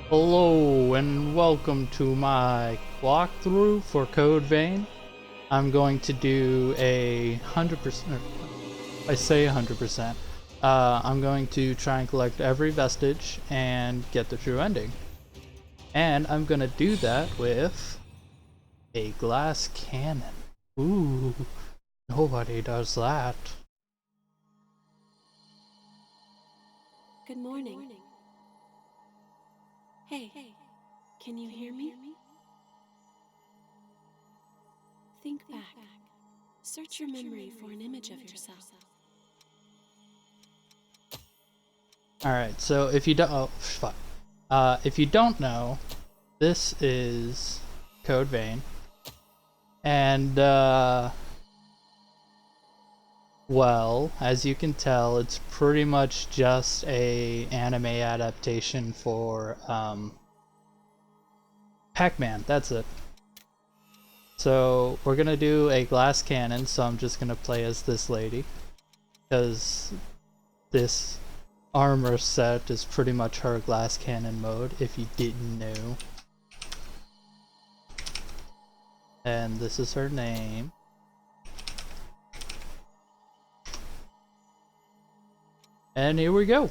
Hello and welcome to my walkthrough for Code Vein. I'm going to do a 100%, I say 100%. I'm going to try and collect every vestige and get the true ending. And I'm going to do that with a glass cannon. Ooh, nobody does that. Good morning. Hey, can you hear me? Think back. Search your memory for an image of yourself. Alright, so if you don't, if you don't know, this is Code Vein. And, well, as you can tell, it's pretty much just a anime adaptation for, Pac-Man, that's it. So, we're gonna do a glass cannon, so I'm just gonna play as this lady. Because this armor set is pretty much her glass cannon mode, if you didn't know. And this is her name. And here we go.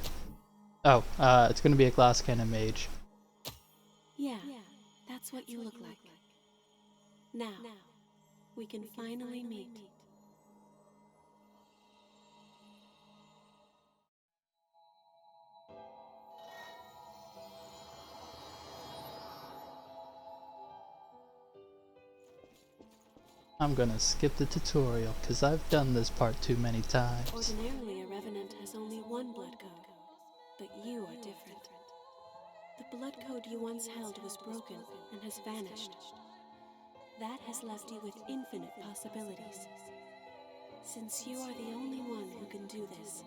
Oh, it's gonna be a glass cannon mage. Yeah, that's what you look like. Now, we can finally meet. I'm gonna skip the tutorial, because I've done this part too many times. Ordinarily, a revenant has only one blood code, but you are different. The blood code you once held was broken and has vanished. That has left you with infinite possibilities. Since you are the only one who can do this,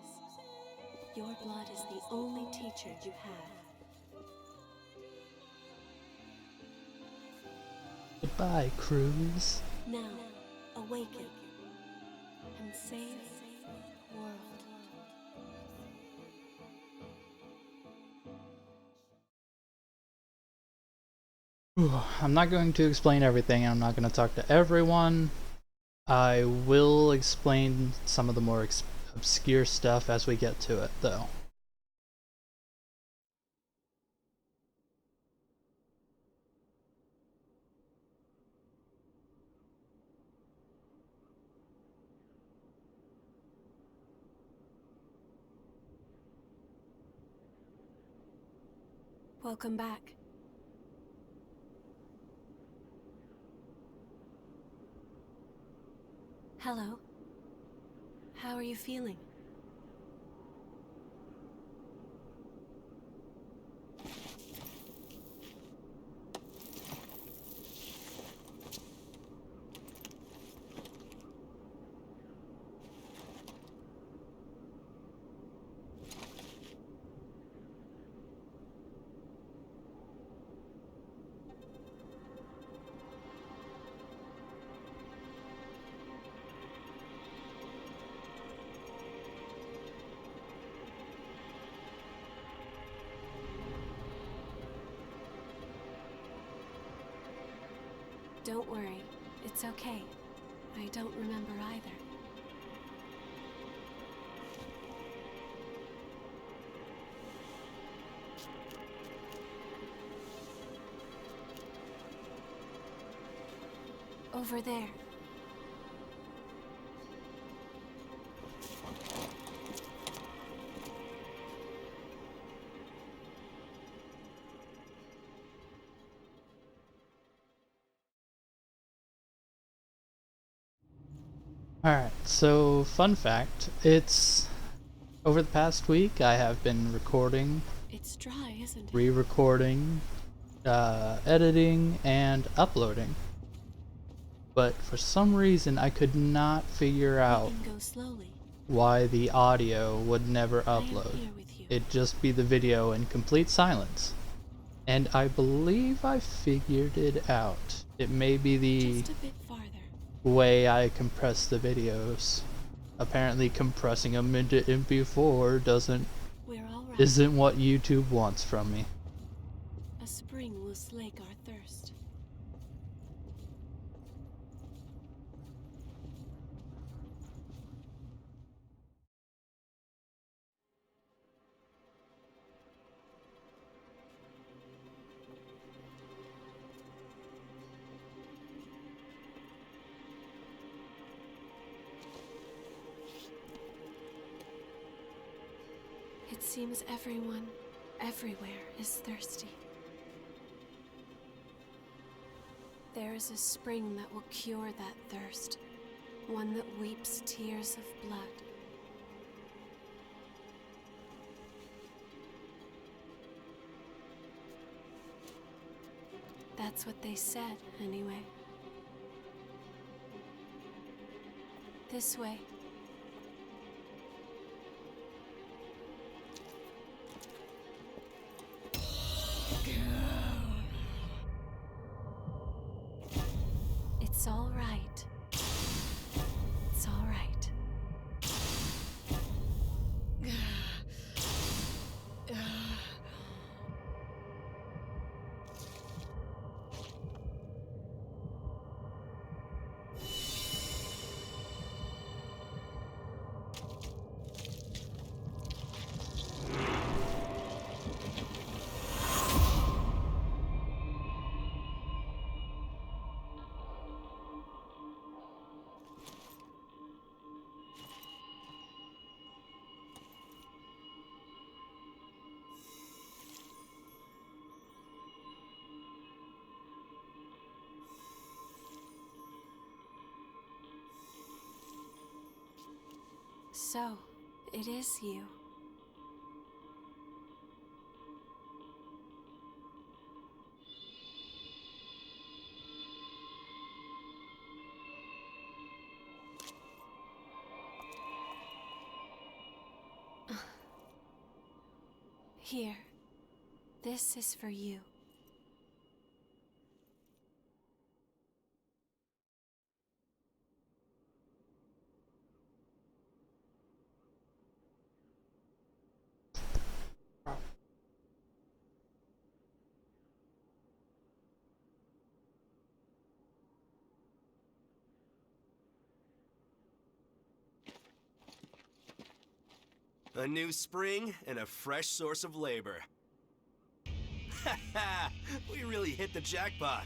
your blood is the only teacher you have. Goodbye, Cruz. Now, awaken and save the world. I'm not going to explain everything, I'm not going to talk to everyone. I will explain some of the more obscure stuff as we get to it, though. Welcome back. Hello. How are you feeling? Don't worry, it's okay. I don't remember either. Over there. Alright, so fun fact, it's over the past week I have been recording, It's dry, isn't it? re-recording, editing, and uploading. But for some reason I could not figure out You can go slowly. why the audio would never I am upload. here with you. It'd just be the video in complete silence. And I believe I figured it out. It may be the Just a bit farther. way I compress the videos. Apparently compressing them into MP4 We're all right. isn't what YouTube wants from me. A spring will slake our thirst. It seems everyone, everywhere, is thirsty. There is a spring that will cure that thirst, one that weeps tears of blood. That's what they said, anyway. This way. It's all right. It's all right. So, it is you. Here. This is for you. A new spring and a fresh source of labor. Ha ha! We really hit the jackpot.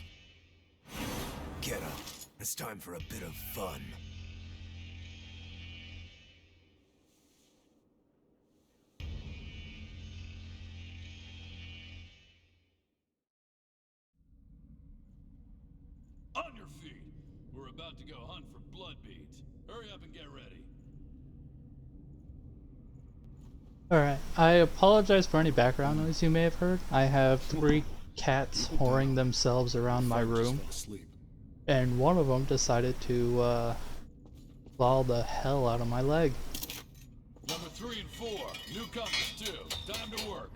Get up. It's time for a bit of fun. On your feet! We're about to go hunt for blood beads. Hurry up and get ready. Alright, I apologize for any background noise you may have heard. I have 3 cats whoring themselves around my room, and one of them decided to claw the hell out of my leg. Number 3 and 4, newcomers too. Time to work.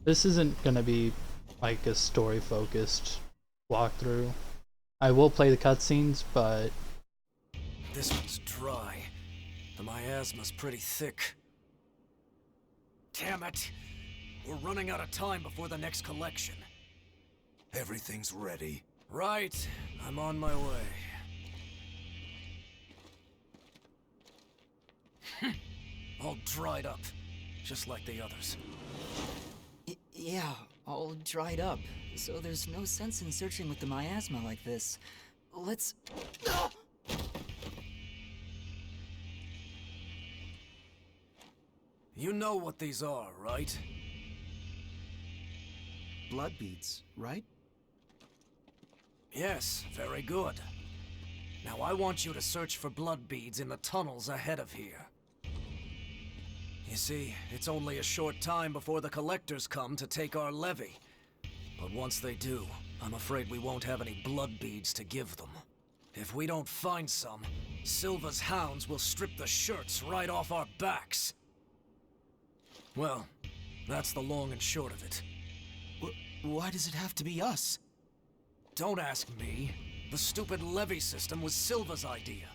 This isn't gonna be like a story-focused walkthrough. I will play the cutscenes, but This one's dry. The miasma's pretty thick. Damn it! We're running out of time before the next collection. Everything's ready. Right. I'm on my way. All dried up. Just like the others. Yeah, all dried up. So there's no sense in searching with the miasma like this. Let's... You know what these are, right? Blood beads, right? Yes, very good. Now I want you to search for blood beads in the tunnels ahead of here. You see, it's only a short time before the collectors come to take our levy. But once they do, I'm afraid we won't have any blood beads to give them. If we don't find some, Silva's hounds will strip the shirts right off our backs. Well, that's the long and short of it. Why does it have to be us? Don't ask me. The stupid levy system was Silva's idea.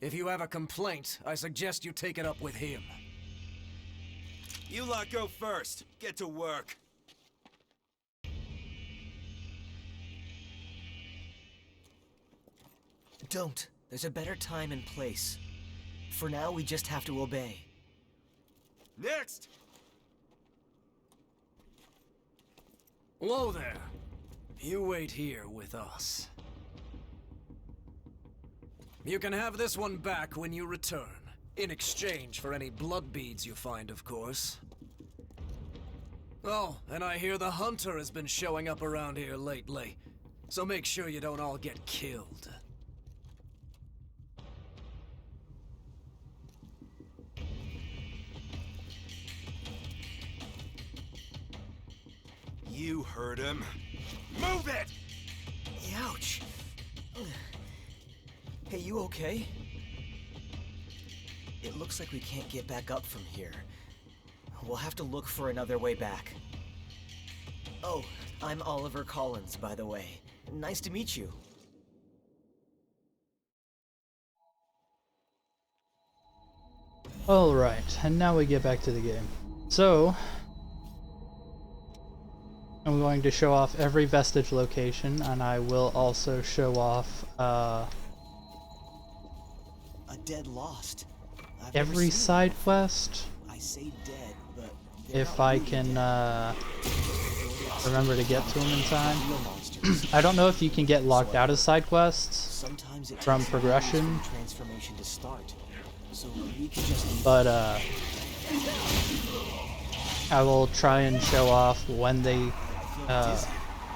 If you have a complaint, I suggest you take it up with him. You lot go first. Get to work. Don't. There's a better time and place. For now, we just have to obey. Next! Whoa there. You wait here with us. You can have this one back when you return. In exchange for any blood beads you find, of course. Oh, and I hear the hunter has been showing up around here lately. So make sure you don't all get killed. You heard him. Move it! Ouch. Hey, you okay? It looks like we can't get back up from here. We'll have to look for another way back. Oh, I'm Oliver Collins, by the way. Nice to meet you. Alright, and now we get back to the game. So, I'm going to show off every vestige location, and I will also show off A dead lost. I've never every seen side one. quest, I say dead, but they're if not I really can dead. remember to get to them in time. Real monsters. I don't know if you can get locked out of side quests, Sometimes it from takes progression. years for the transformation to start. So we can just but I will try and show off when they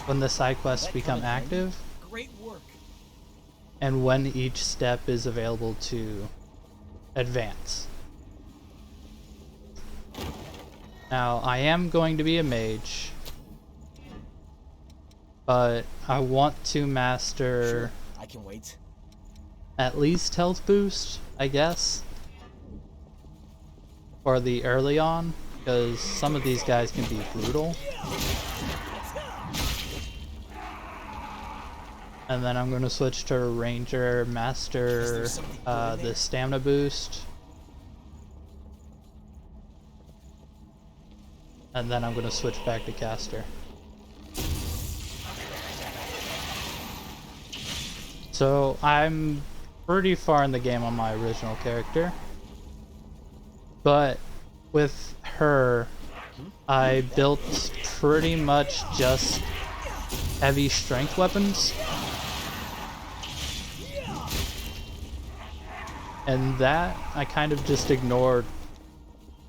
when the side quests become active great work. and when each step is available to advance. Now, I am going to be a mage, but I want to master I can wait. at least health boost, I guess, for the early on, because some of these guys can be brutal. And then I'm going to switch to Ranger, master the stamina boost. And then I'm going to switch back to caster. So I'm pretty far in the game on my original character. But with her, I built pretty much just heavy strength weapons. And that, I kind of just ignored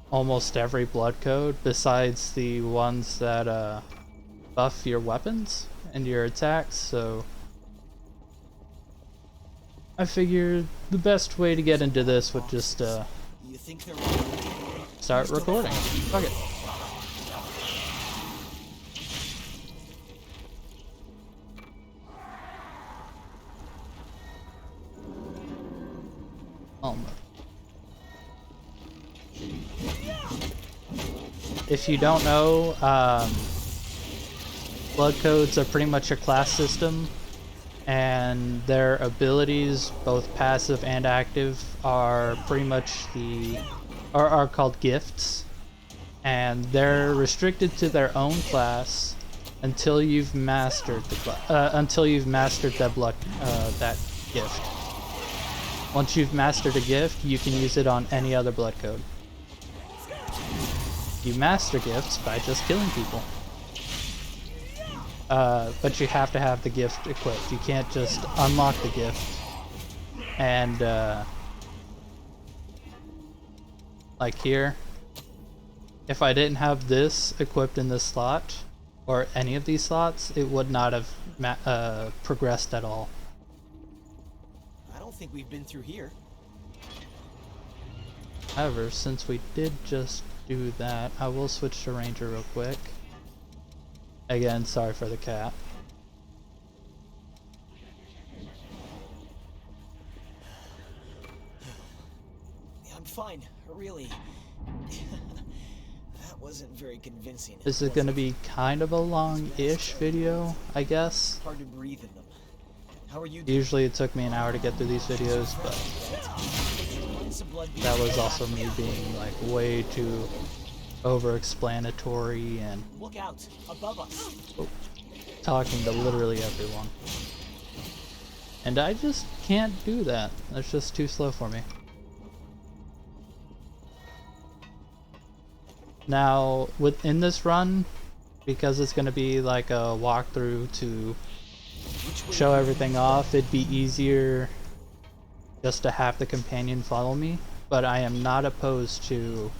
almost every blood code besides the ones that buff your weapons and your attacks, so I figured the best way to get into this would just You think they're start recording. Fuck it. If you don't know, blood codes are pretty much a class system, and their abilities, both passive and active, are pretty much are called gifts, and they're restricted to their own class until you've mastered that gift. Once you've mastered a gift, you can use it on any other blood code. You master gifts by just killing people. But you have to have the gift equipped. You can't just unlock the gift and like here, if I didn't have this equipped in this slot or any of these slots, it would not have progressed at all. I don't think we've been through here. However, since we did just do that, I will switch to Ranger real quick. Again, sorry for the cat. I'm fine, really. That wasn't very convincing. This is was going to it? be kind of a long-ish video, I guess. Hard to breathe in them. How are you doing? Usually it took me an hour to get through these videos, but that was also me being like way too over-explanatory and Look out! Above us! talking to literally everyone. And I just can't do that. That's just too slow for me. Now, within this run, because it's going to be like a walkthrough to show everything off, it'd be easier just to have the companion follow me. But I am not opposed to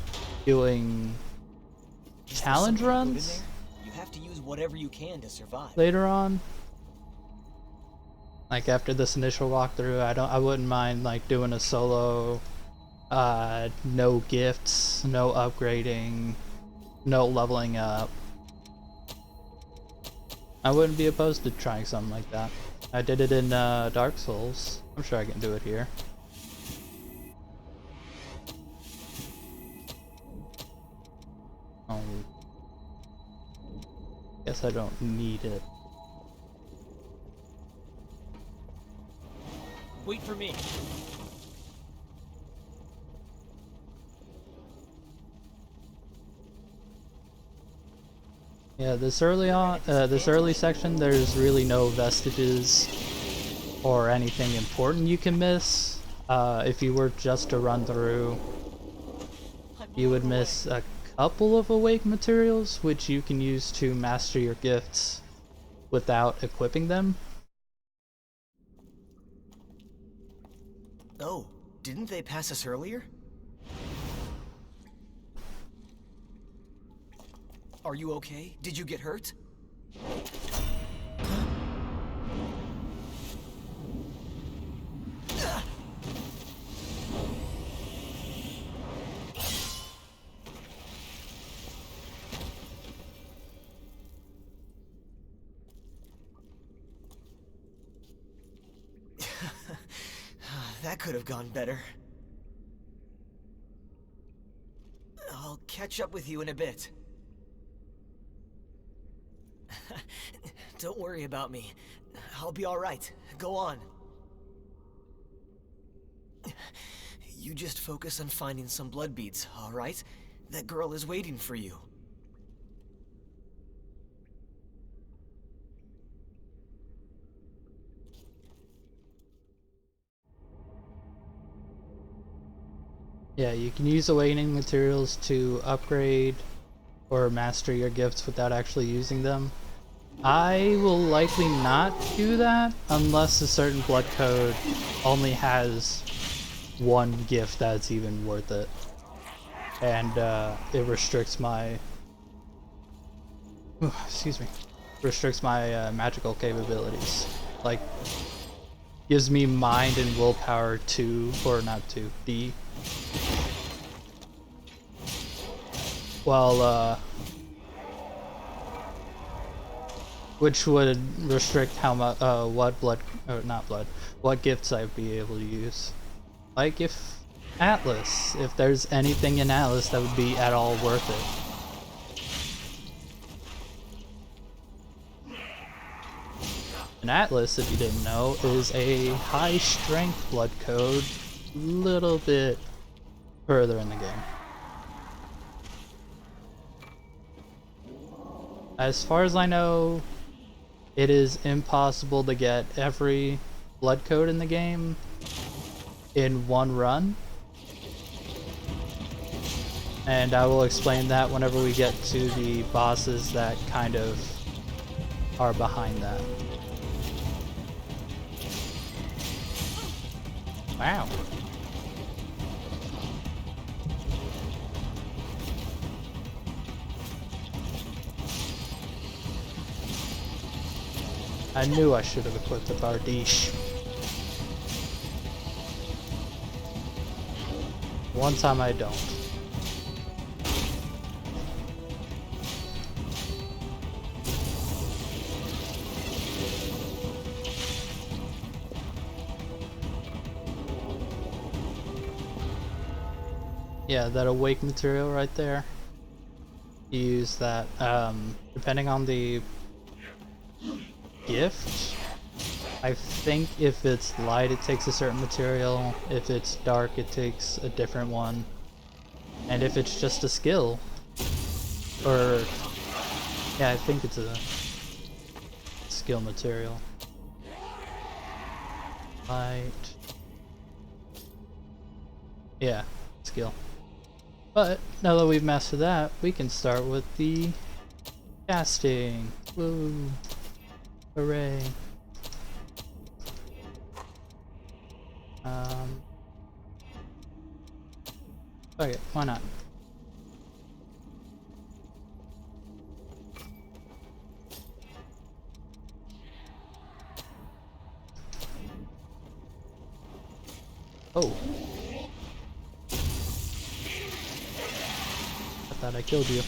doing challenge runs You have to use whatever you can to survive. later on. Like after this initial walkthrough, I wouldn't mind like doing a solo, no gifts, no upgrading, no leveling up. I wouldn't be opposed to trying something like that. I did it in Dark Souls. I'm sure I can do it here. Guess I don't need it. Wait for me. Yeah, this early section, there's really no vestiges or anything important you can miss. If you were just to run through, you would miss a couple of awake materials, which you can use to master your gifts without equipping them. Oh, didn't they pass us earlier? Are you okay? Did you get hurt? That could have gone better. I'll catch up with you in a bit. Don't worry about me. I'll be alright. Go on. You just focus on finding some blood beads, alright? That girl is waiting for you. Yeah, you can use awakening materials to upgrade or master your gifts without actually using them. I will likely not do that unless a certain blood code only has one gift that's even worth it. And it restricts my magical capabilities. Like, gives me mind and willpower D. Well, which would restrict how much, what gifts I'd be able to use. Like if there's anything in Atlas that would be at all worth it. An Atlas, if you didn't know, is a high strength blood code, little bit further in the game. As far as I know, it is impossible to get every blood code in the game in one run. And I will explain that whenever we get to the bosses that kind of are behind that. Wow. I knew I should have equipped the Bardiche. One time I don't. Yeah, that awake material right there. You use that, depending on the gift. I think if it's light it takes a certain material, if it's dark it takes a different one, and if it's just a skill, or yeah, I think it's a skill material. Light. Yeah, skill. But now that we've mastered that, we can start with the casting. Woo! Hooray! Okay, why not? Oh. I thought I killed you.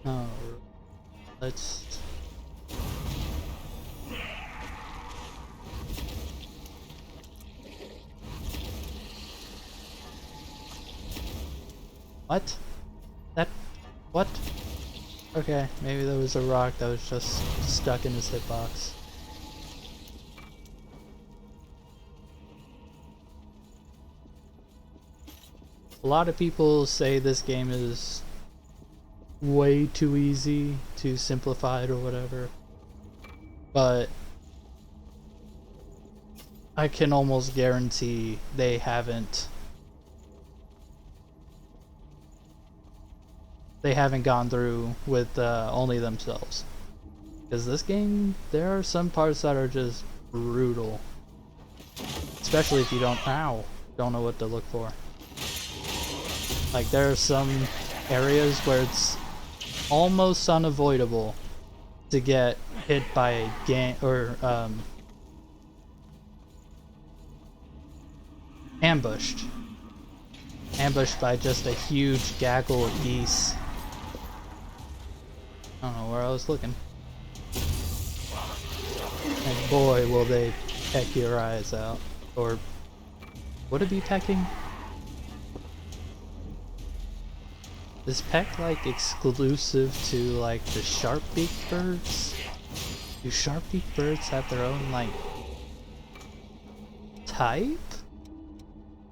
Oh, let's... What? That... What? Okay, maybe there was a rock that was just stuck in his hitbox. A lot of people say this game is way too easy, too simplified or whatever, but I can almost guarantee they haven't gone through with only themselves, because this game, there are some parts that are just brutal, especially if you don't know what to look for. Like, there are some areas where it's almost unavoidable to get hit by a gang or ambushed by just a huge gaggle of geese. I don't know where I was looking. And boy, will they peck your eyes out. Or would it be pecking? Is peck like exclusive to like the sharp-beaked birds? Do sharp-beaked birds have their own like type?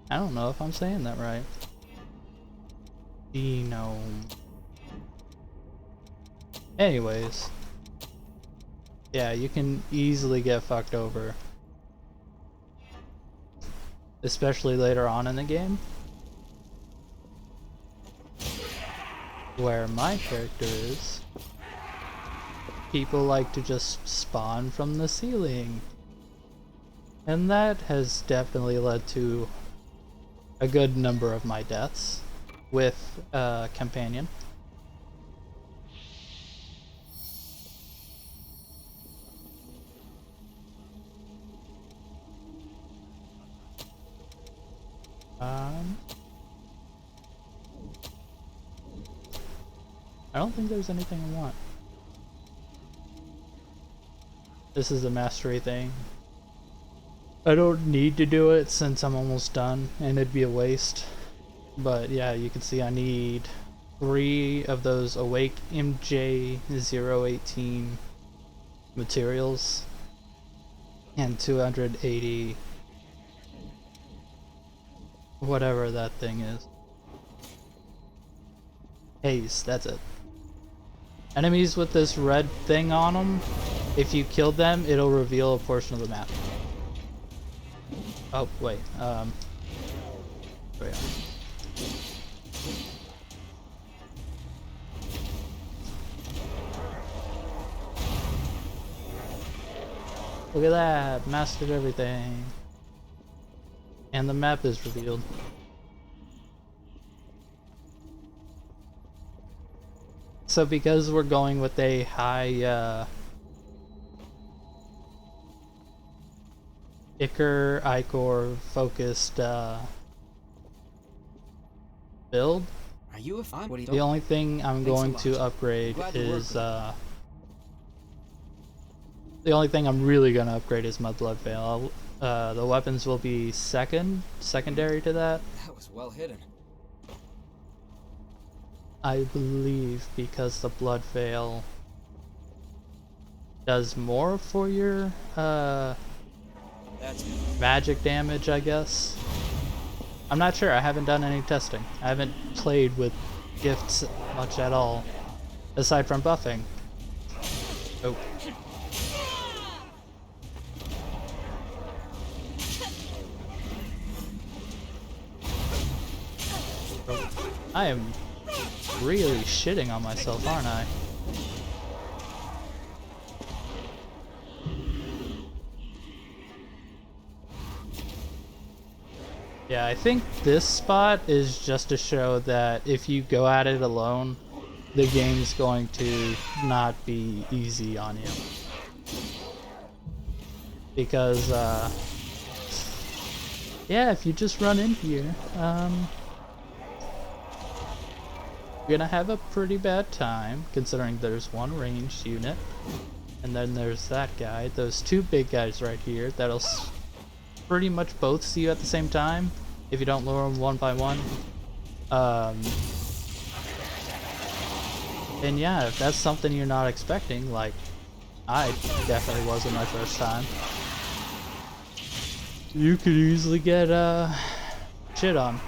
I don't know if I'm saying that right. Genome. Anyways. Yeah, you can easily get fucked over. Especially later on in the game. Where my character is, people like to just spawn from the ceiling. And that has definitely led to a good number of my deaths with a companion. I don't think there's anything I want. This is a mastery thing. I don't need to do it since I'm almost done, and it'd be a waste. But yeah, you can see I need 3 of those Awake MJ018 materials and 280 whatever that thing is. Haze, that's it. Enemies with this red thing on them, if you kill them, it'll reveal a portion of the map. Oh, wait, there we are. Look at that, mastered everything. And the map is revealed. So because we're going with a high Ichor focused build, Are you a fan? What are you the only thing I'm going to upgrade is the only thing I'm really gonna upgrade is my blood veil. The weapons will be secondary to that. That was well hidden. I believe, because the blood veil does more for your magic damage, I guess. I'm not sure, I haven't done any testing. I haven't played with gifts much at all. aside from buffing. Oh. I am really shitting on myself, aren't I? Yeah, I think this spot is just to show that if you go at it alone, the game's going to not be easy on you. Because, yeah, if you just run in here, you're gonna have a pretty bad time, considering there's one ranged unit, and then there's that guy, those two big guys right here, that'll pretty much both see you at the same time, if you don't lure them one by one. And yeah, if that's something you're not expecting, like I definitely wasn't my first time, you could easily get shit on.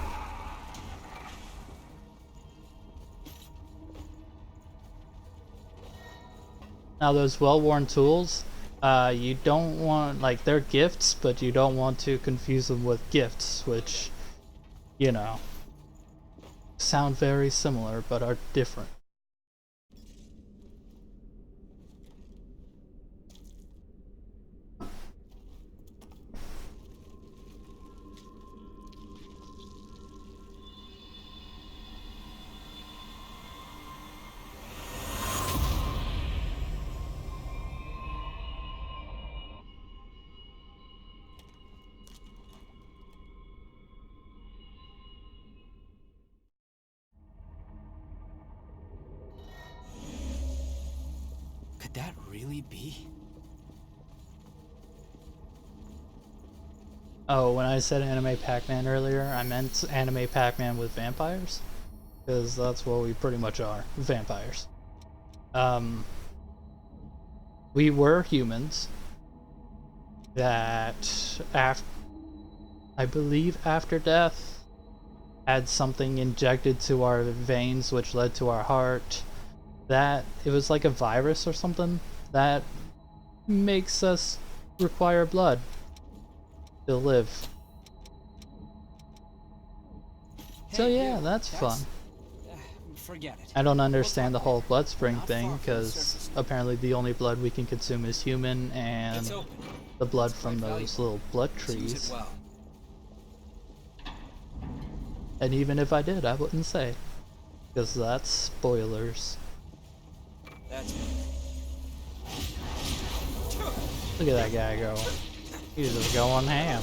Now those well-worn tools, you don't want, like, they're gifts, but you don't want to confuse them with gifts, which, you know, sound very similar but are different. Could that really be? Oh, when I said anime Pac-Man earlier, I meant anime Pac-Man with vampires, because that's what we pretty much are, vampires. We were humans that, I believe after death, had something injected to our veins which led to our heart. That it was like a virus or something that makes us require blood to live. So yeah, that's fun. Forget it. I don't understand the whole blood spring thing, because apparently the only blood we can consume is human, and the blood from those little blood trees. And even if I did, I wouldn't say, because that's spoilers. Look at that guy go. He's just going ham.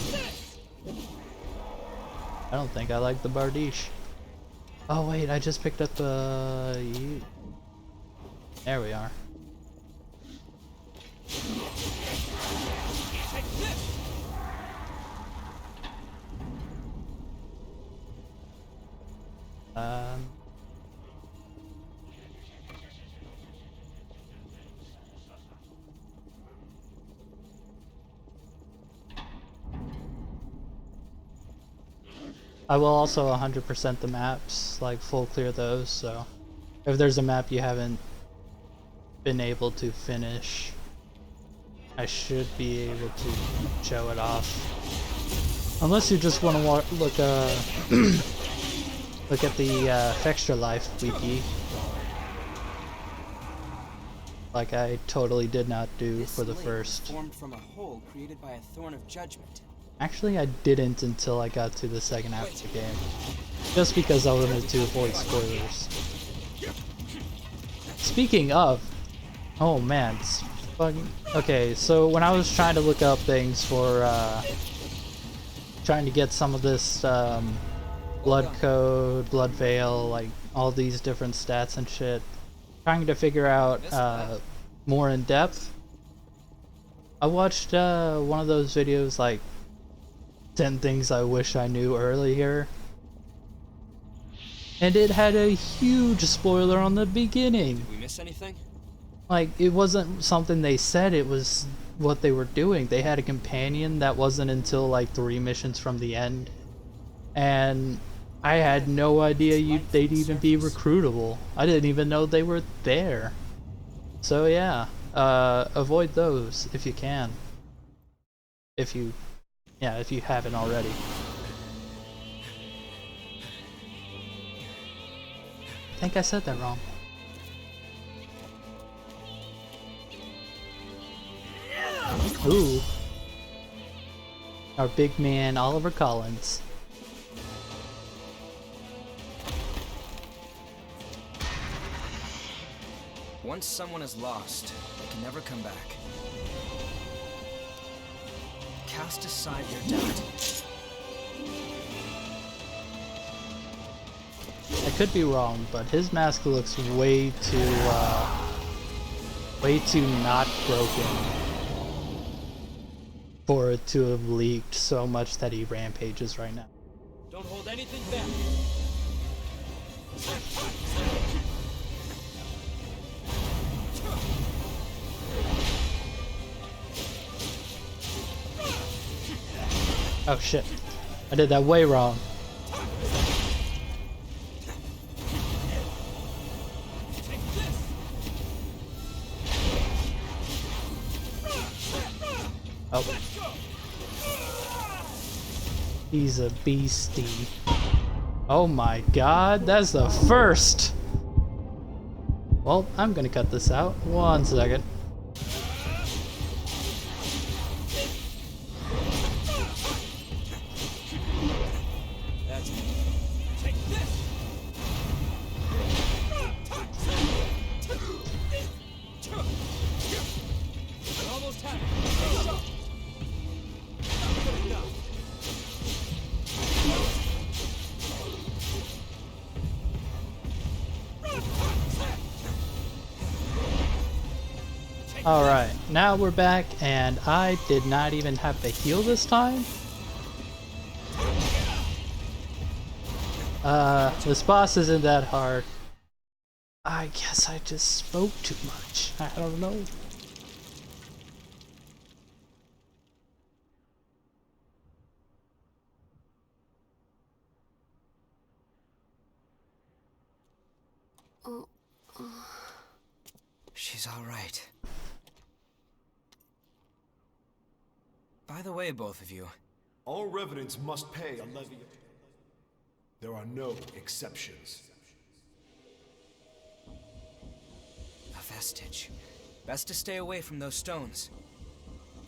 I don't think I like the Bardiche. Oh wait, I just picked up there we are. I will also 100% the maps, like full clear those, so if there's a map you haven't been able to finish, I should be able to show it off. Unless you just want to look look at the Extra Life wiki, like I totally did not do for the first. Formed from a hole created by a thorn of judgment. Actually, I didn't until I got to the second half of the game, just because I wanted to avoid spoilers. Speaking of, oh man, it's fucking okay. So when I was trying to look up things for trying to get some of this blood code, blood veil, like all these different stats and shit, trying to figure out more in depth, I watched one of those videos, like 10 things I wish I knew earlier, and it had a huge spoiler on the beginning. Did we miss anything? Like, it wasn't something they said, it was what they were doing. They had a companion that wasn't until like 3 missions from the end, and I had no idea they'd even be recruitable. I didn't even know they were there. So yeah, avoid those if you can. If you haven't already. I think I said that wrong. Ooh. Our big man, Oliver Collins. Once someone is lost, they can never come back. Cast aside your doubt. I could be wrong, but his mask looks way too not broken for it to have leaked so much that he rampages right now. Don't hold anything back. Oh shit, I did that way wrong. Oh. He's a beastie. Oh my god, that's the first! Well, I'm gonna cut this out. 1 second. That's take this. Almost had it. Good enough. Alright, now we're back, and I did not even have to heal this time. This boss isn't that hard. I guess I just spoke too much. I don't know. She's all right. By the way, both of you. All revenants must pay a levy. There are no exceptions. A vestige. Best to stay away from those stones.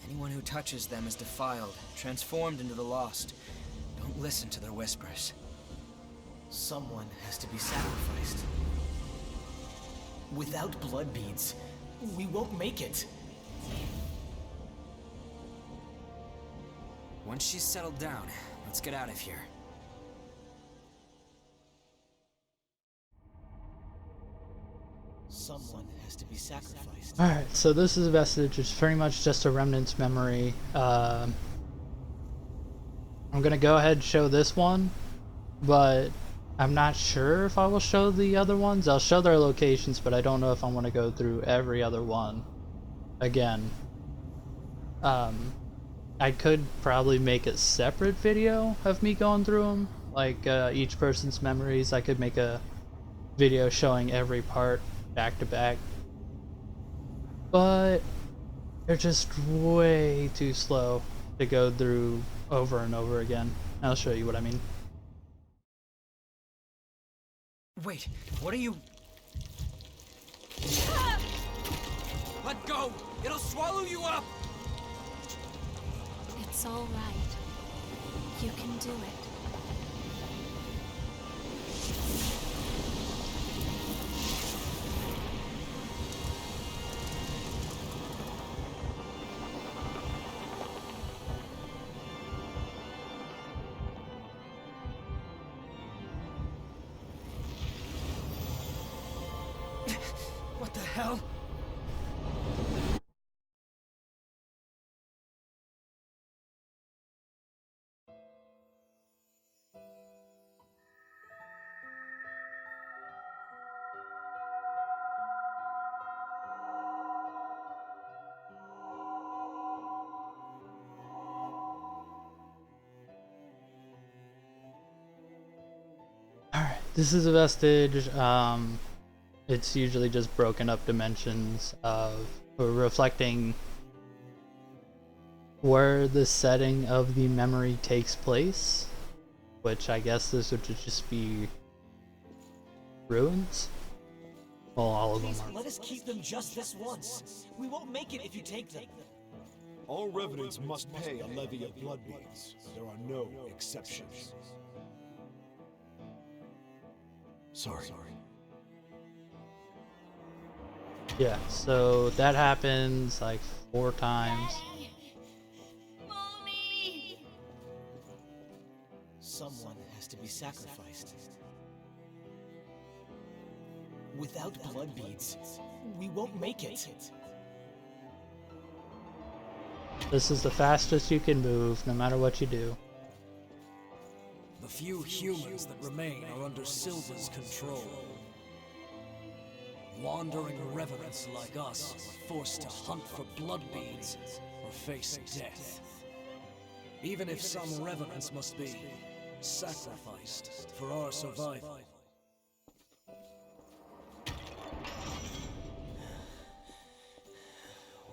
Anyone who touches them is defiled, transformed into the lost. Don't listen to their whispers. Someone has to be sacrificed. Without blood beads, we won't make it. Once she's settled down, let's get out of here. Someone has to be sacrificed. Alright, so this is a vestige. It's pretty much just a remnant's memory. I'm gonna go ahead and show this one, but I'm not sure if I will show the other ones. I'll show their locations, but I don't know if I want to go through every other one again. I could probably make a separate video of me going through them, like each person's memories. I could make a video showing every part back to back, but they're just way too slow to go through over and over again. I'll show you what I mean. Wait, what are you... Let go! It'll swallow you up! It's all right. You can do it. What the hell? this is a vestige. It's usually just broken up dimensions of reflecting where the setting of the memory takes place, which I guess this would just be ruins. Well, all of them Please are. let us keep them just this once. We won't make it if you take them. All revenants must pay a levy of blood beads. There are no exceptions. Sorry. Yeah, so that happens like 4 times. Someone has to be sacrificed. Without blood beads, we won't make it. This is the fastest you can move, no matter what you do. The few humans that remain are under Silva's control. Wandering revenants like us are forced to hunt for blood beads or face death. Even if some revenants must be sacrificed for our survival.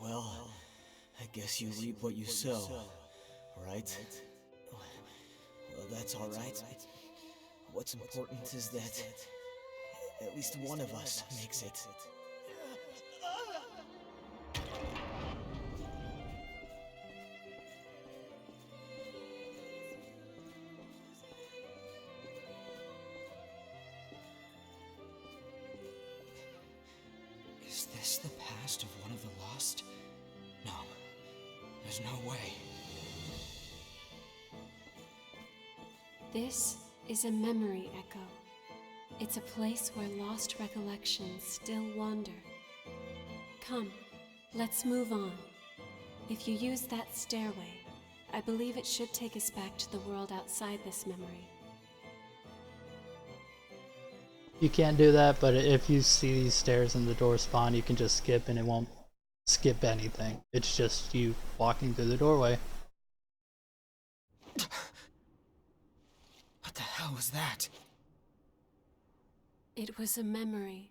Well, I guess you reap what you sow, right? Well, that's all right. What's important is that at least one of us makes it. Is this the past of one of the lost? No. There's no way. This is a memory echo. It's a place where lost recollections still wander. Come, let's move on. If you use that stairway, I believe it should take us back to the world outside this memory. You can't do that, but if you see these stairs and the door spawn, you can just skip and it won't skip anything. It's just you walking through the doorway. What the hell was that? It was a memory,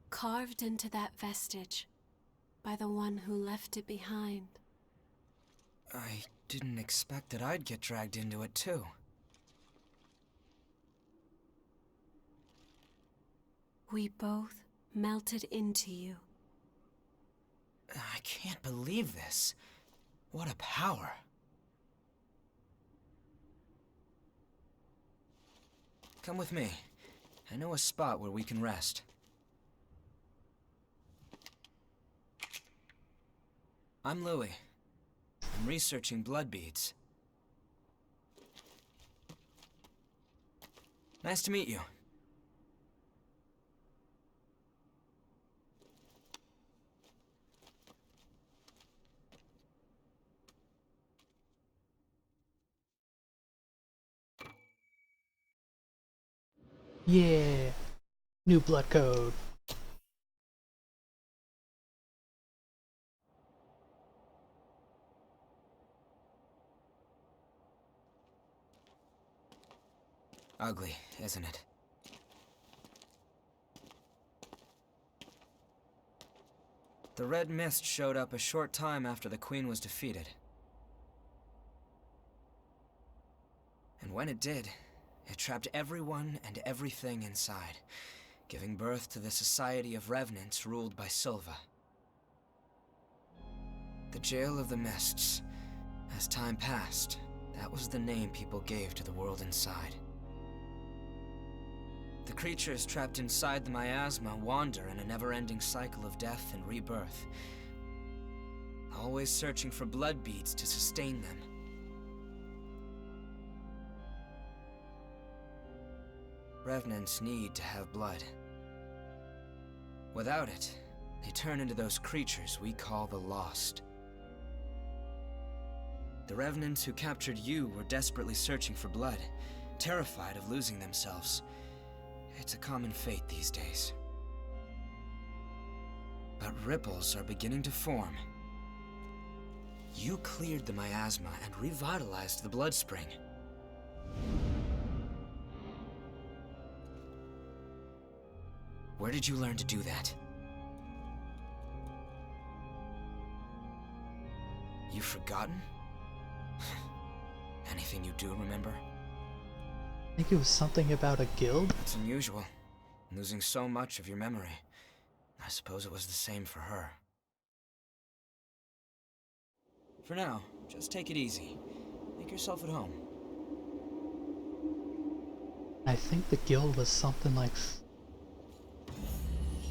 carved into that vestige, by the one who left it behind. I didn't expect that I'd get dragged into it too. We both melted into you. I can't believe this. What a power. Come with me. I know a spot where we can rest. I'm Louis. I'm researching blood beads. Nice to meet you. Yeah! New blood code. Ugly, isn't it? The red mist showed up a short time after the Queen was defeated. And when it did, it trapped everyone and everything inside, giving birth to the Society of Revenants ruled by Silva. The Jail of the Mists. As time passed, that was the name people gave to the world inside. The creatures trapped inside the miasma wander in a never-ending cycle of death and rebirth, always searching for blood beads to sustain them. Revenants need to have blood. Without it, they turn into those creatures we call the Lost. The Revenants who captured you were desperately searching for blood, terrified of losing themselves. It's a common fate these days. But ripples are beginning to form. You cleared the miasma and revitalized the blood spring. Where did you learn to do that? You've forgotten? Anything you do remember? I think it was something about a guild. That's unusual. Losing so much of your memory. I suppose it was the same for her. For now, just take it easy. Make yourself at home. I think the guild was something like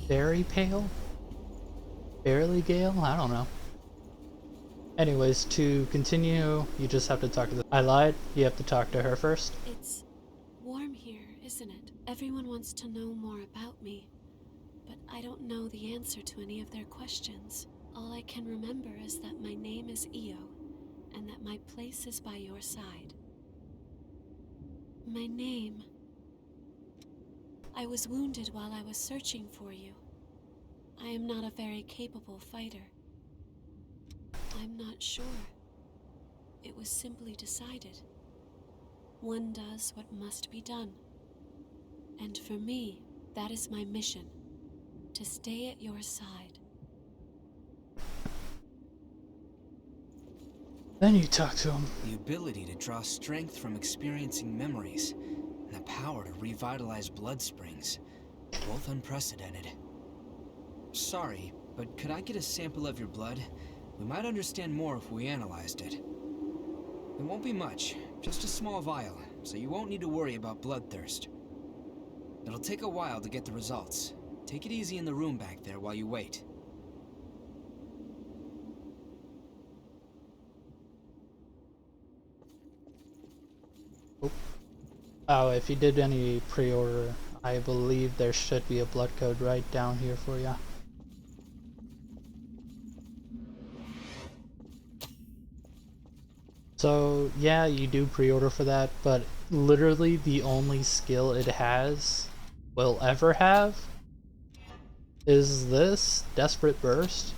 Fairy Pale? Fairly Gale? I don't know. Anyways, to continue, you just have to talk to the... I lied. You have to talk to her first. It's warm here, isn't it? Everyone wants to know more about me, but I don't know the answer to any of their questions. All I can remember is that my name is Io, and that my place is by your side. My name... I was wounded while I was searching for you. I am not a very capable fighter. I'm not sure. It was simply decided. One does what must be done. And for me, that is my mission. To stay at your side. Then you talk to him. The ability to draw strength from experiencing memories, and the power to revitalize blood springs. Both unprecedented. Sorry, but could I get a sample of your blood? We might understand more if we analyzed it. It won't be much, just a small vial, so you won't need to worry about bloodthirst. It'll take a while to get the results. Take it easy in the room back there while you wait. Oh, if you did any pre-order, I believe there should be a blood code right down here for you. So, yeah, you do pre-order for that, but literally the only skill it will ever have, is this, Desperate Burst,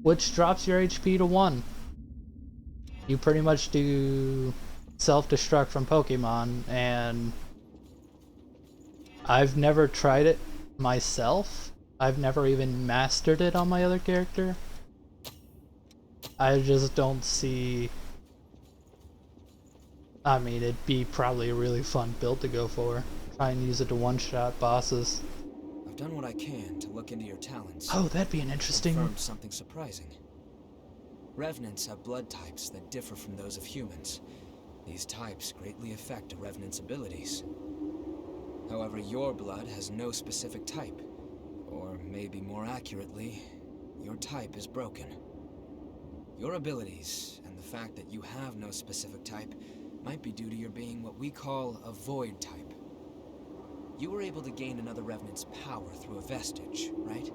which drops your HP to 1. You pretty much do self-destruct from Pokemon, and I've never tried it myself. I've never even mastered it on my other character. I just don't see... I mean, it'd be probably a really fun build to go for. Try and use it to one-shot bosses. I've done what I can to look into your talents. Oh, that'd be an interesting... Confirmed something surprising. Revenants have blood types that differ from those of humans. These types greatly affect a Revenant's abilities. However, your blood has no specific type. Or maybe more accurately, your type is broken. Your abilities, and the fact that you have no specific type, might be due to your being what we call a void type. You were able to gain another Revenant's power through a vestige, right?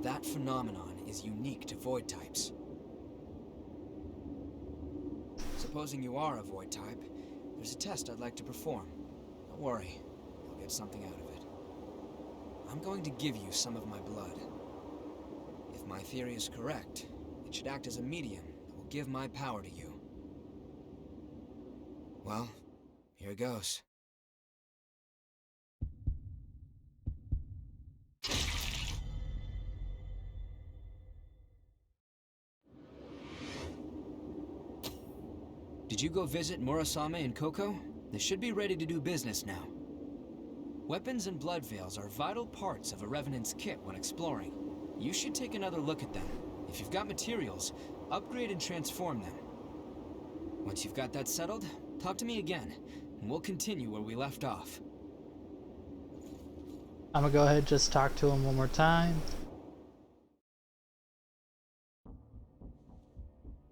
That phenomenon is unique to void types. Supposing you are a void type, there's a test I'd like to perform. Don't worry, you'll get something out of it. I'm going to give you some of my blood. If my theory is correct, it should act as a medium that will give my power to you. Well, here goes. Did you go visit Murasame and Koko? They should be ready to do business now. Weapons and blood veils are vital parts of a Revenant's kit when exploring. You should take another look at them. If you've got materials, upgrade and transform them. Once you've got that settled, talk to me again, and we'll continue where we left off. I'm gonna go ahead and just talk to him one more time.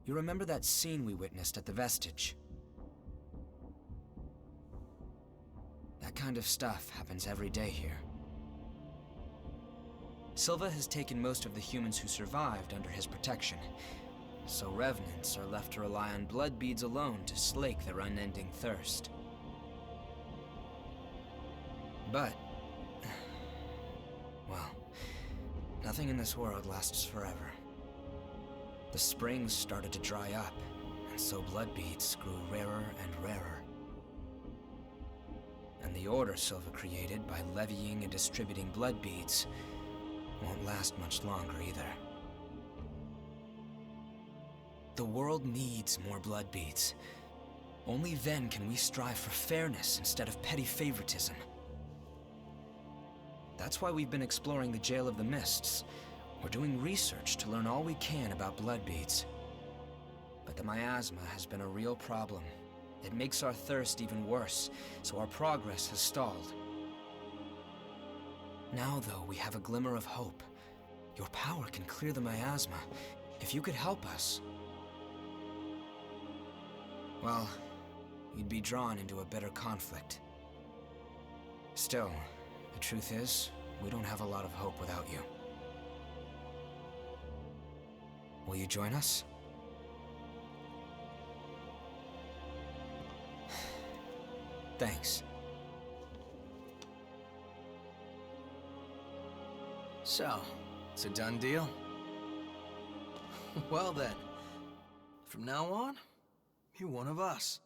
You remember that scene we witnessed at the Vestige? That kind of stuff happens every day here. Silva has taken most of the humans who survived under his protection, so Revenants are left to rely on blood beads alone to slake their unending thirst. But, well, nothing in this world lasts forever. The springs started to dry up, and so blood beads grew rarer and rarer. And the order Silva created by levying and distributing blood beads won't last much longer either. The world needs more blood beads. Only then can we strive for fairness instead of petty favoritism. That's why we've been exploring the Jail of the Mists. We're doing research to learn all we can about blood beads. But the miasma has been a real problem. It makes our thirst even worse, so our progress has stalled. Now, though, we have a glimmer of hope. Your power can clear the miasma. If you could help us, well, you'd be drawn into a bitter conflict. Still, the truth is, we don't have a lot of hope without you. Will you join us? Thanks. So, it's a done deal? Well then, from now on, you're one of us.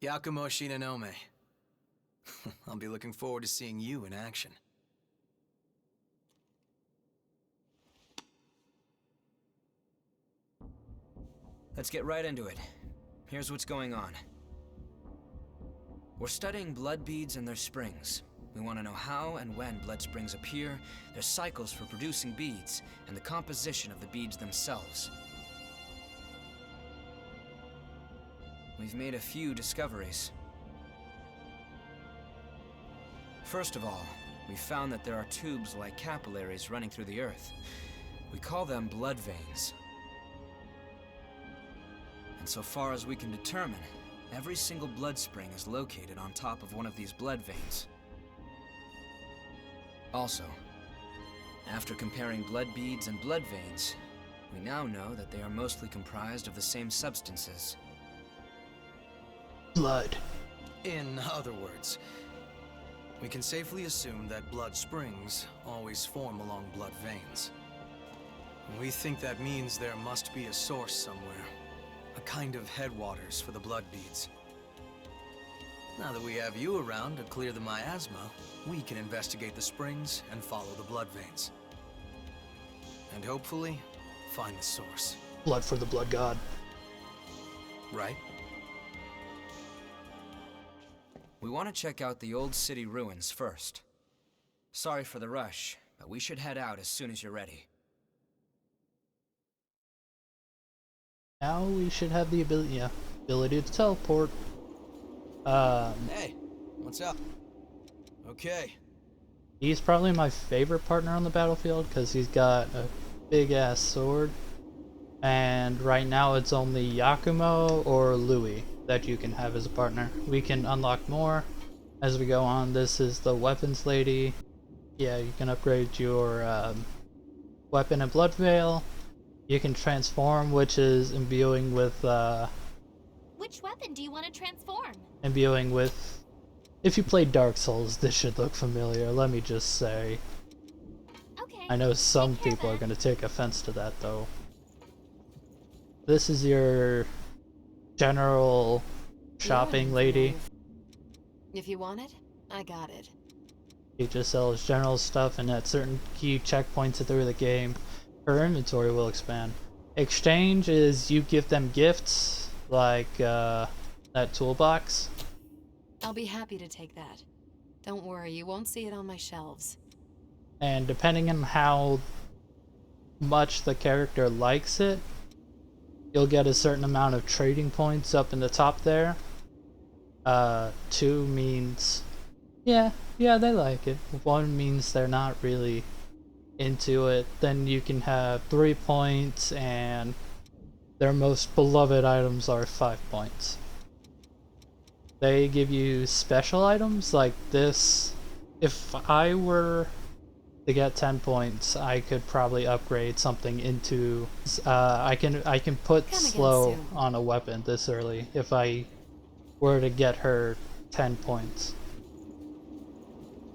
Yakumo Shinonome. I'll be looking forward to seeing you in action. Let's get right into it. Here's what's going on. We're studying blood beads and their springs. We want to know how and when blood springs appear, their cycles for producing beads, and the composition of the beads themselves. We've made a few discoveries. First of all, we found that there are tubes like capillaries running through the earth. We call them blood veins. And so far as we can determine, every single blood spring is located on top of one of these blood veins. Also, after comparing blood beads and blood veins, we now know that they are mostly comprised of the same substances. Blood. In other words, we can safely assume that blood springs always form along blood veins. We think that means there must be a source somewhere, a kind of headwaters for the blood beads. Now that we have you around to clear the miasma, we can investigate the springs and follow the blood veins. And hopefully, find the source. Blood for the blood god. Right? We want to check out the old city ruins first. Sorry for the rush, but we should head out as soon as you're ready. Now we should have the ability to teleport. Hey, what's up? Okay. He's probably my favorite partner on the battlefield because he's got a big ass sword. And right now it's only Yakumo or Louis that you can have as a partner. We can unlock more as we go on. This is the weapons lady. Yeah, you can upgrade your weapon and blood veil. You can transform, which is imbuing with Which weapon do you want to transform? imbuing with. If you play Dark Souls, this should look familiar, let me just say. Okay. I know some take care people are then. going to take offense to that, though. This is your general shopping lady. If you want it, I got it. She just sells general stuff, and at certain key checkpoints through the game, her inventory will expand. Exchange is you give them gifts, like that toolbox. I'll be happy to take that. Don't worry, you won't see it on my shelves. And depending on how much the character likes it, you'll get a certain amount of trading points up in the top there. 2 means, yeah, they like it. 1 means they're not really into it. Then you can have 3 points, and their most beloved items are 5 points. They give you special items like this. If I were to get 10 points, I could probably upgrade something into I can put Come again slow soon. on a weapon this early if I were to get her 10 points.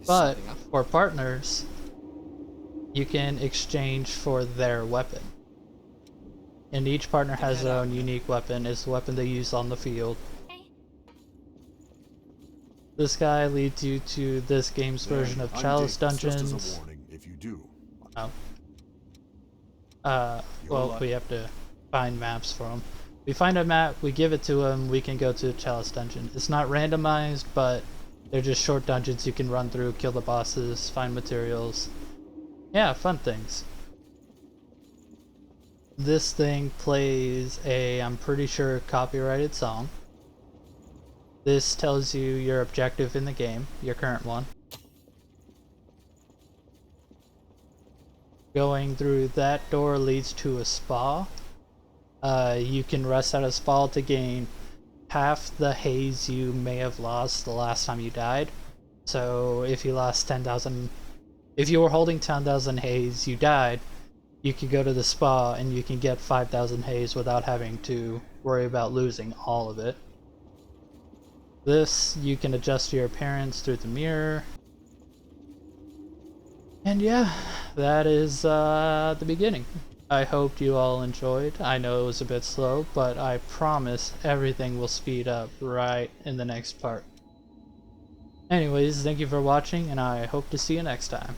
But Something up? for partners, you can exchange for their weapon. And each partner has their own unique weapon. It's the weapon they use on the field. This guy leads you to this game's version of Chalice Dungeons. Just as a warning, if you do. Oh. Well, we have to find maps for them. We find a map, we give it to him, we can go to Chalice Dungeon. It's not randomized, but they're just short dungeons you can run through, kill the bosses, find materials. Yeah, fun things. This thing plays a, I'm pretty sure, copyrighted song. This tells you your objective in the game, your current one. Going through that door leads to a spa. You can rest at a spa to gain half the haze you may have lost the last time you died. So if you lost 10,000, if you were holding 10,000 haze, you died, you could go to the spa and you can get 5,000 haze without having to worry about losing all of it. This, you can adjust your appearance through the mirror. And yeah, that is the beginning. I hope you all enjoyed. I know it was a bit slow, but I promise everything will speed up right in the next part. Anyways, thank you for watching, and I hope to see you next time.